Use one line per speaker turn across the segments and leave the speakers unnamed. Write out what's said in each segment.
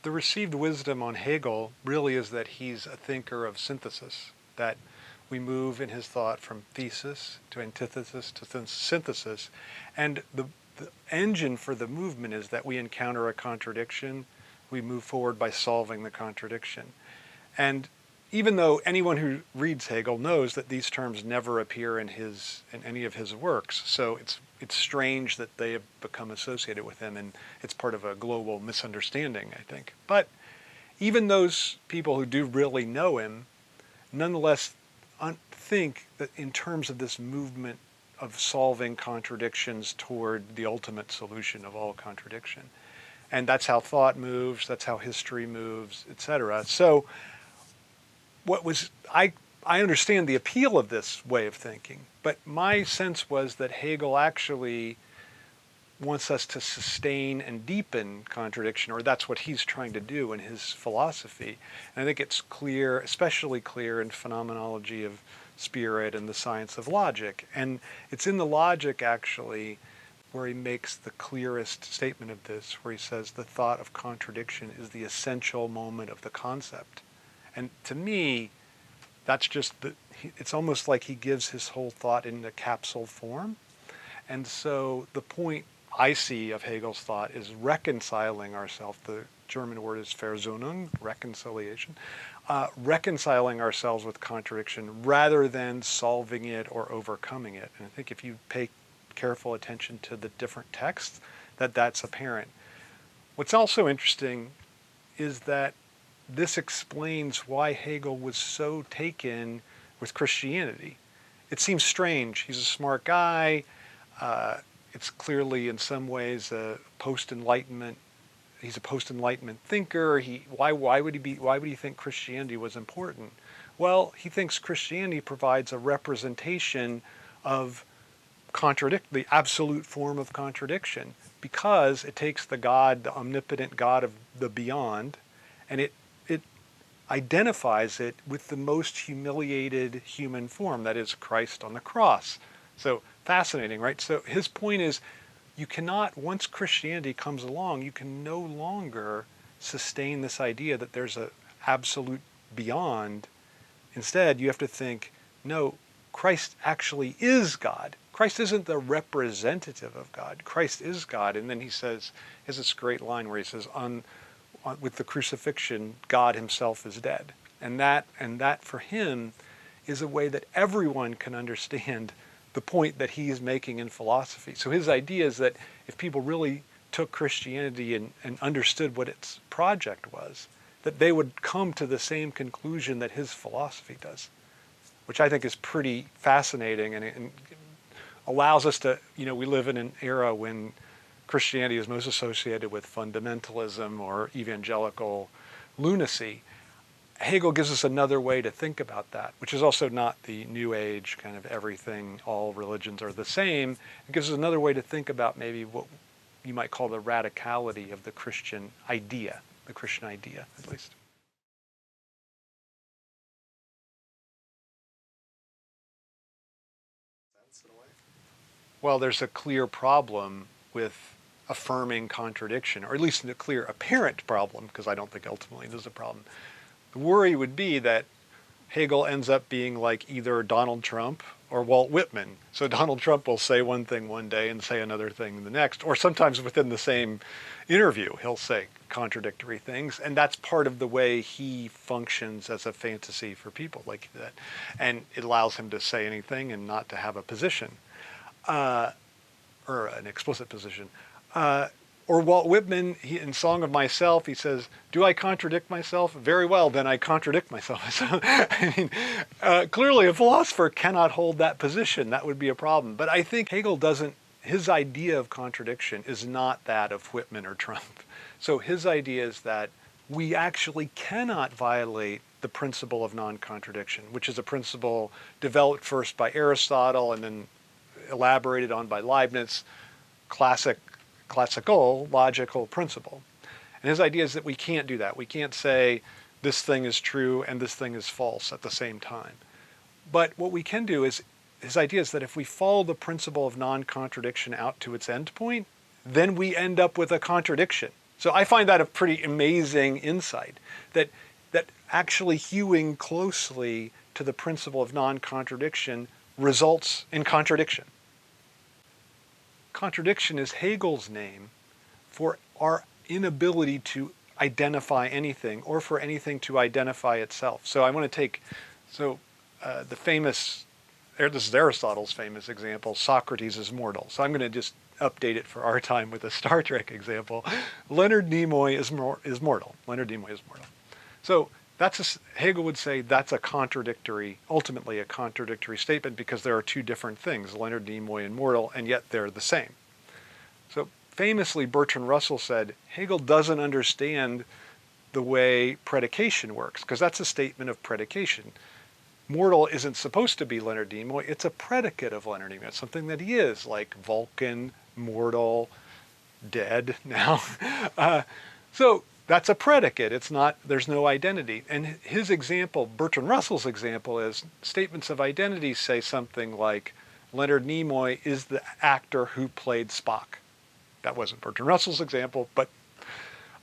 the received wisdom on Hegel really is that he's a thinker of synthesis, that we move in his thought from thesis to antithesis to synthesis, and the engine for the movement is that we encounter a contradiction, we move forward by solving the contradiction. And even though anyone who reads Hegel knows that these terms never appear in any of his works, so it's strange that they have become associated with him, and it's part of a global misunderstanding, I think. But even those people who do really know him, nonetheless think that in terms of this movement of solving contradictions toward the ultimate solution of all contradiction. And that's how thought moves, that's how history moves, etc. So I understand the appeal of this way of thinking, but my sense was that Hegel actually wants us to sustain and deepen contradiction, or that's what he's trying to do in his philosophy. And I think it's clear, especially clear in phenomenology of spirit and the science of logic. And it's in the logic, actually, where he makes the clearest statement of this, where he says the thought of contradiction is the essential moment of the concept. And to me, that's just, it's almost like he gives his whole thought in a capsule form. And so the point I see of Hegel's thought is reconciling ourselves. The German word is Versöhnung, reconciliation. Reconciling ourselves with contradiction rather than solving it or overcoming it. And I think if you pay careful attention to the different texts, that's apparent. What's also interesting is that this explains why Hegel was so taken with Christianity. It seems strange. He's a smart guy. It's clearly in some ways a post-Enlightenment. He's a post-Enlightenment thinker. Why would he think Christianity was important? Well, he thinks Christianity provides a representation of the absolute form of contradiction, because it takes the God, the omnipotent God of the beyond, and it identifies it with the most humiliated human form, that is Christ on the cross. So fascinating, right? So his point is, you cannot, once Christianity comes along, you can no longer sustain this idea that there's an absolute beyond. Instead, you have to think, no, Christ actually is God. Christ isn't the representative of God. Christ is God. And then he says, he has this great line where he says, with the crucifixion, God himself is dead. And that for him is a way that everyone can understand the point that he is making in philosophy. So his idea is that if people really took Christianity and understood what its project was, that they would come to the same conclusion that his philosophy does, which I think is pretty fascinating, and allows us to, we live in an era when Christianity is most associated with fundamentalism or evangelical lunacy. Hegel gives us another way to think about that, which is also not the New Age kind of everything, all religions are the same. It gives us another way to think about maybe what you might call the radicality of the Christian idea, at least. Well, there's a clear problem with affirming contradiction, or at least a clear apparent problem, because I don't think ultimately there's a problem. The worry would be that Hegel ends up being like either Donald Trump or Walt Whitman. So Donald Trump will say one thing one day and say another thing the next, or sometimes within the same interview, he'll say contradictory things. And that's part of the way he functions as a fantasy for people like that. And it allows him to say anything and not to have a position, or an explicit position. Or Walt Whitman, in Song of Myself, he says, do I contradict myself? Very well, then I contradict myself. So, I mean, clearly a philosopher cannot hold that position. That would be a problem. But I think Hegel doesn't, his idea of contradiction is not that of Whitman or Trump. So his idea is that we actually cannot violate the principle of non-contradiction, which is a principle developed first by Aristotle and then elaborated on by Leibniz, classical logical principle. And his idea is that we can't do that. We can't say this thing is true and this thing is false at the same time. But what we can do is, his idea is that if we follow the principle of non-contradiction out to its end point, then we end up with a contradiction. So I find that a pretty amazing insight, that actually hewing closely to the principle of non-contradiction results in contradiction. Contradiction is Hegel's name for our inability to identify anything, or for anything to identify itself. So I want to take, the famous, this is Aristotle's famous example, Socrates is mortal. So I'm going to just update it for our time with a Star Trek example. Leonard Nimoy is mortal. Leonard Nimoy is mortal. So Hegel would say that's ultimately a contradictory statement, because there are two different things, Leonard Nimoy and mortal, and yet they're the same. So famously, Bertrand Russell said, Hegel doesn't understand the way predication works, because that's a statement of predication. Mortal isn't supposed to be Leonard Nimoy, it's a predicate of Leonard Nimoy. It's something that he is, like Vulcan, mortal, dead now. So that's a predicate. There's no identity. And his example, Bertrand Russell's example, is statements of identity say something like, Leonard Nimoy is the actor who played Spock. That wasn't Bertrand Russell's example, but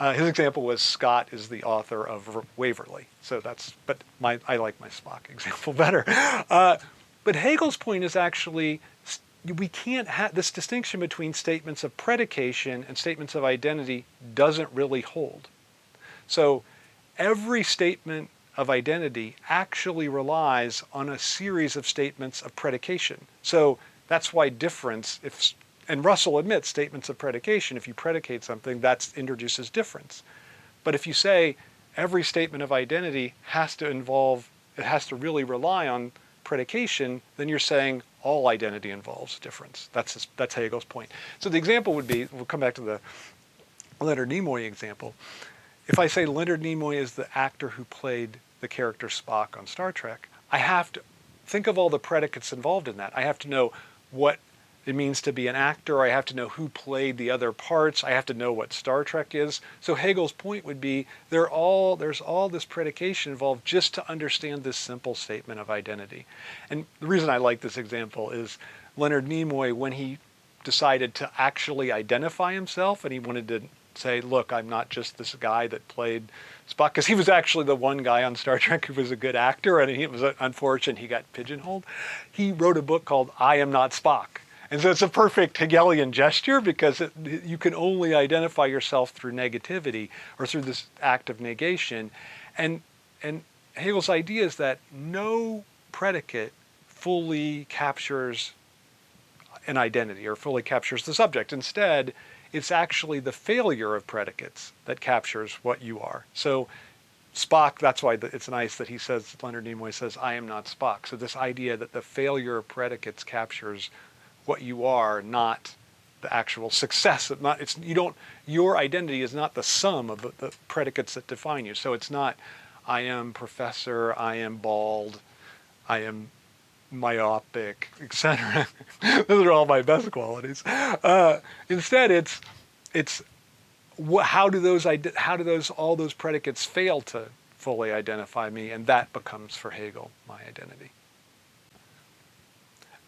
his example was Scott is the author of Waverly. So I like my Spock example better. But Hegel's point is actually, we can't have this distinction between statements of predication and statements of identity doesn't really hold. So every statement of identity actually relies on a series of statements of predication. So that's why difference, and Russell admits statements of predication, if you predicate something, that introduces difference. But if you say every statement of identity has to really rely on predication, then you're saying all identity involves difference. That's Hegel's point. So the example would be, we'll come back to the Leonard Nimoy example. If I say Leonard Nimoy is the actor who played the character Spock on Star Trek, I have to think of all the predicates involved in that. I have to know what it means to be an actor. I have to know who played the other parts. I have to know what Star Trek is. So Hegel's point would be there's all this predication involved just to understand this simple statement of identity. And the reason I like this example is Leonard Nimoy, when he decided to actually identify himself and he wanted to say, look, I'm not just this guy that played Spock, because he was actually the one guy on Star Trek who was a good actor, and it was unfortunate he got pigeonholed. He wrote a book called I Am Not Spock. And so it's a perfect Hegelian gesture, because you can only identify yourself through negativity or through this act of negation. And Hegel's idea is that no predicate fully captures an identity or fully captures the subject. Instead, it's actually the failure of predicates that captures what you are. So Spock, that's why it's nice that Leonard Nimoy says, I am not Spock. So this idea that the failure of predicates captures what you are, not the actual success. Your identity is not the sum of the predicates that define you. So it's not, I am professor, I am bald, I am myopic, etc. Those are all my best qualities. Instead, it's how do all those predicates fail to fully identify me, and that becomes for Hegel my identity.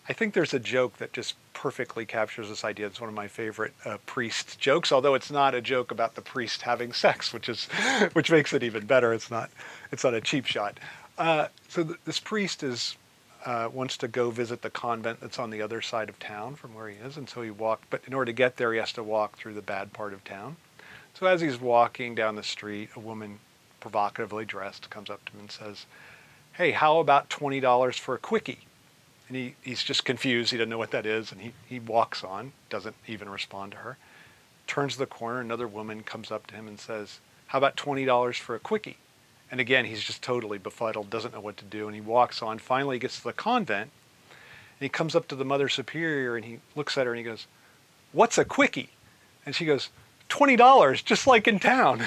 I think there's a joke that just perfectly captures this idea. It's one of my favorite priest jokes, although it's not a joke about the priest having sex, which makes it even better. It's not a cheap shot. This priest wants to go visit the convent that's on the other side of town from where he is, and so but in order to get there, he has to walk through the bad part of town. So as he's walking down the street, a woman provocatively dressed comes up to him and says, hey, how about $20 for a quickie? And he's just confused. He doesn't know what that is. And he walks on, doesn't even respond to her. Turns the corner. Another woman comes up to him and says, how about $20 for a quickie? And again, he's just totally befuddled, doesn't know what to do. And he walks on. Finally, he gets to the convent. And he comes up to the Mother Superior and he looks at her and he goes, what's a quickie? And she goes, $20, just like in town.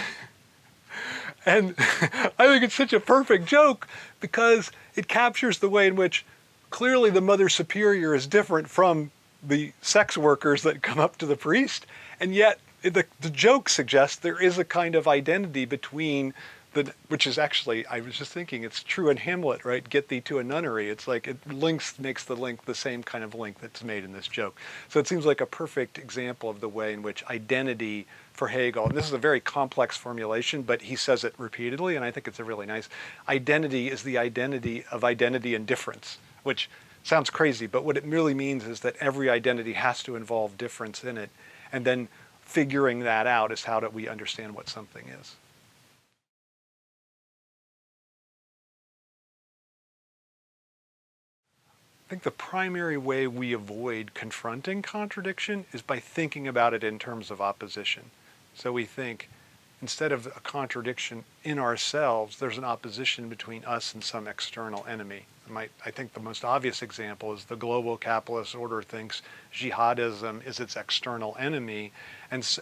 And I think it's such a perfect joke because it captures the way in which clearly the Mother Superior is different from the sex workers that come up to the priest, and yet the joke suggests there is a kind of identity between which is actually, I was just thinking, it's true in Hamlet, right? Get thee to a nunnery. It's like makes the link the same kind of link that's made in this joke. So it seems like a perfect example of the way in which identity for Hegel, and this is a very complex formulation, but he says it repeatedly, and I think it's a really nice, identity is the identity of identity and difference, which sounds crazy, but what it really means is that every identity has to involve difference in it, and then figuring that out is how do we understand what something is. I think the primary way we avoid confronting contradiction is by thinking about it in terms of opposition. So we think, instead of a contradiction in ourselves, there's an opposition between us and some external enemy. I think the most obvious example is the global capitalist order thinks jihadism is its external enemy, and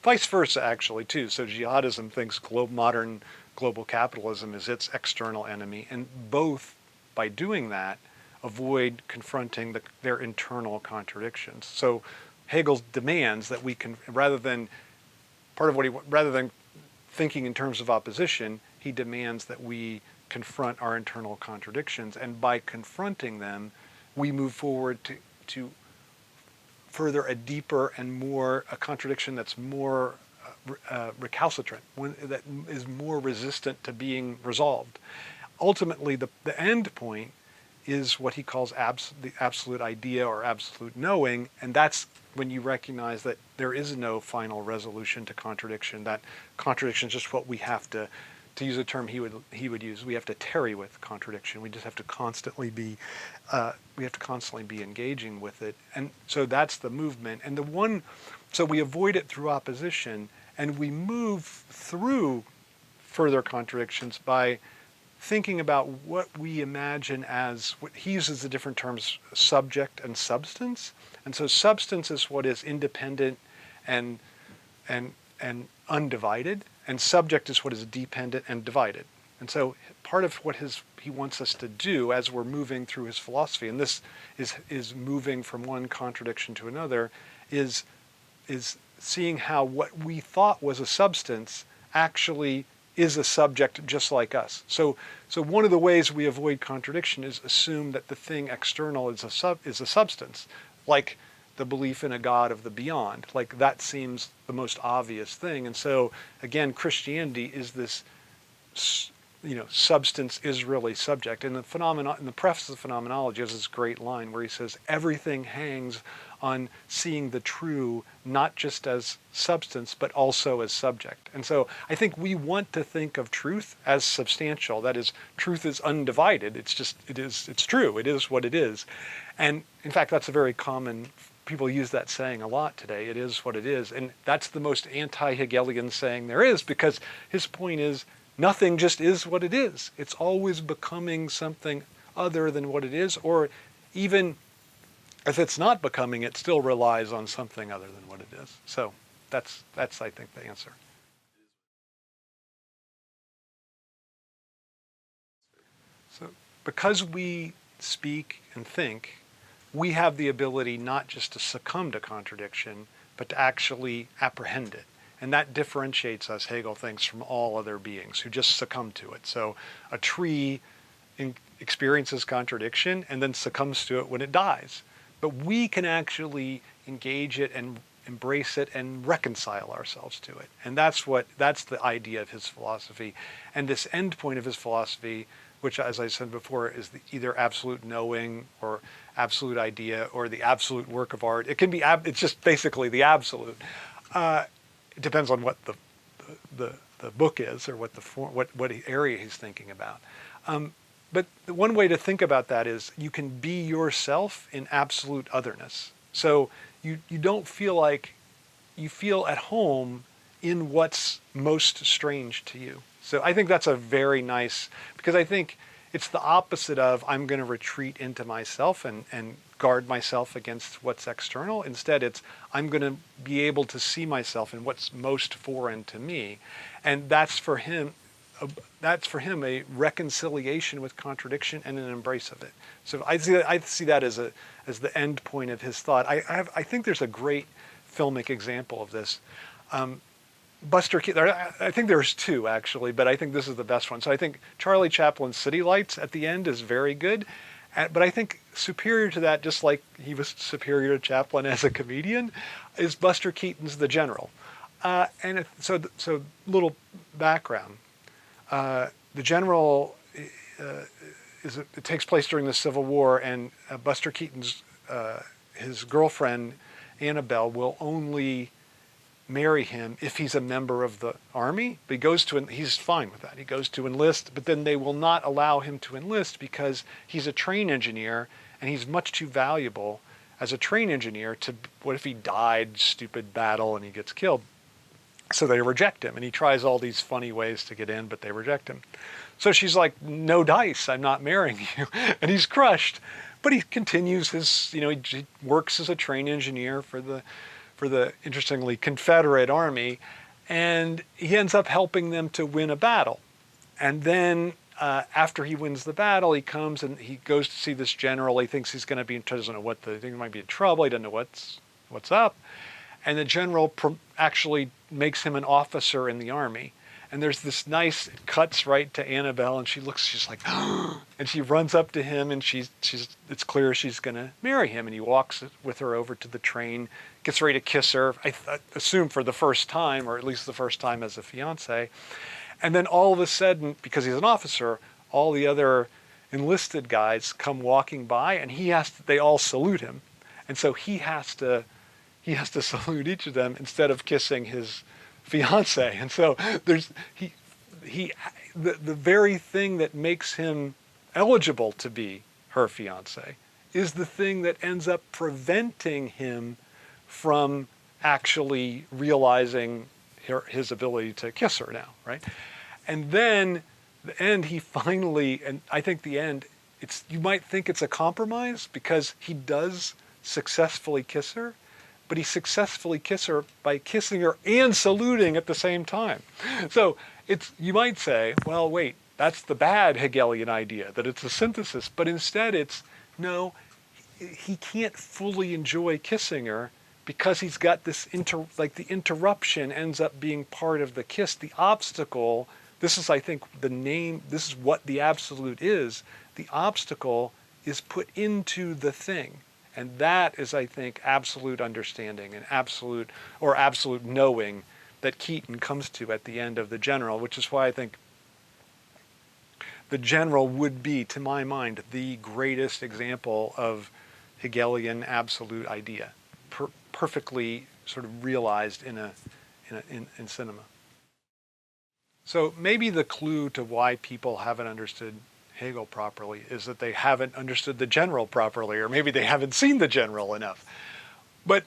vice versa actually too. So jihadism thinks modern global capitalism is its external enemy, and both, by doing that, avoid confronting their internal contradictions. So Hegel demands that we can, rather than thinking in terms of opposition, he demands that we confront our internal contradictions, and by confronting them, we move forward to further a deeper and a contradiction that's more recalcitrant, one that is more resistant to being resolved. Ultimately, the end point is what he calls the absolute idea or absolute knowing, and that's when you recognize that there is no final resolution to contradiction. That contradiction is just what we have to use a term he would use, we have to tarry with contradiction. We just have to constantly be engaging with it, and so that's the movement. And so we avoid it through opposition, and we move through further contradictions by thinking about what we imagine as, what he uses the different terms, subject and substance. And so substance is what is independent and undivided, and subject is what is dependent and divided. And so part of what he wants us to do as we're moving through his philosophy, and this is moving from one contradiction to another, is seeing how what we thought was a substance actually is a subject just like us. So one of the ways we avoid contradiction is assume that the thing external is a substance, like the belief in a God of the beyond. Like that seems the most obvious thing. And so again, Christianity is this, substance is really subject. And in the preface of the Phenomenology, there's this great line where he says, everything hangs on seeing the true not just as substance but also as subject. And so I think we want to think of truth as substantial. That is, truth is undivided. It's true. It is what it is. And in fact, that's a very common, people use that saying a lot today. It is what it is. And that's the most anti-Hegelian saying there is, because his point is nothing just is what it is. It's always becoming something other than what it is, or even if it's not becoming, it still relies on something other than what it is. So that's I think the answer. So because we speak and think, we have the ability not just to succumb to contradiction, but to actually apprehend it. And that differentiates us, Hegel thinks, from all other beings who just succumb to it. So a tree experiences contradiction and then succumbs to it when it dies. But we can actually engage it and embrace it and reconcile ourselves to it. And that's the idea of his philosophy. And this end point of his philosophy, which, as I said before, is either absolute knowing or absolute idea or the absolute work of art. It can be, it's just basically the absolute. It depends on what the book is or what area he's thinking about. But one way to think about that is you can be yourself in absolute otherness. So you don't feel like, you feel at home in what's most strange to you. So I think that's a very nice, because I think it's the opposite of I'm going to retreat into myself and guard myself against what's external. Instead, it's I'm going to be able to see myself in what's most foreign to me. And that's for him a reconciliation with contradiction and an embrace of it. So I see that as the end point of his thought. I think there's a great filmic example of this. Buster Keaton, I think there's two actually, but I think this is the best one. So I think Charlie Chaplin's City Lights at the end is very good. But I think superior to that, just like he was superior to Chaplin as a comedian, is Buster Keaton's The General. So little background. The General it takes place during the Civil War, and Buster Keaton's his girlfriend Annabelle will only marry him if he's a member of the army. But he's fine with that. He goes to enlist, but then they will not allow him to enlist because he's a train engineer and he's much too valuable as a train engineer to, what if he died, stupid battle, and he gets killed? So they reject him, and he tries all these funny ways to get in, but they reject him. So she's like, no dice, I'm not marrying you. And he's crushed. But he continues he works as a train engineer for the interestingly Confederate Army, and he ends up helping them to win a battle. And then after he wins the battle, he comes and he goes to see this general. He thinks he's going to be doesn't know what he might be in trouble. He doesn't know what's up. And the general actually makes him an officer in the army. And there's this nice, it cuts right to Annabelle, and she's like, and she runs up to him, and it's clear she's going to marry him. And he walks with her over to the train, gets ready to kiss her, I assume for the first time, or at least the first time as a fiance. And then all of a sudden, because he's an officer, all the other enlisted guys come walking by, and they all salute him. And so he has to salute each of them instead of kissing his fiance. And so there's the very thing that makes him eligible to be her fiance is the thing that ends up preventing him from actually realizing his ability to kiss her now, right? And then the end, he finally, and I think the end, you might think it's a compromise because he does successfully kiss her, but he successfully kisses her by kissing her and saluting at the same time. So you might say, well, wait, that's the bad Hegelian idea, that it's a synthesis. But instead no, he can't fully enjoy kissing her because he's got this, the interruption ends up being part of the kiss. The obstacle, this is, I think, this is what the absolute is. The obstacle is put into the thing. And that is, I think, absolute understanding and absolute knowing that Keaton comes to at the end of The General, which is why I think The General would be, to my mind, the greatest example of Hegelian absolute idea, perfectly sort of realized in cinema. So maybe the clue to why people haven't understood Hegel properly is that they haven't understood The General properly, or maybe they haven't seen The General enough. But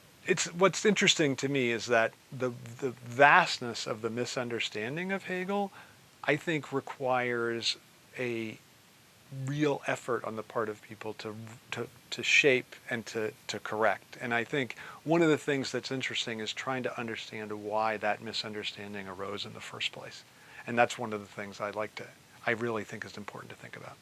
what's interesting to me is that the vastness of the misunderstanding of Hegel, I think, requires a real effort on the part of people to shape and to correct. And I think one of the things that's interesting is trying to understand why that misunderstanding arose in the first place. And that's one of the things I really think is important to think about.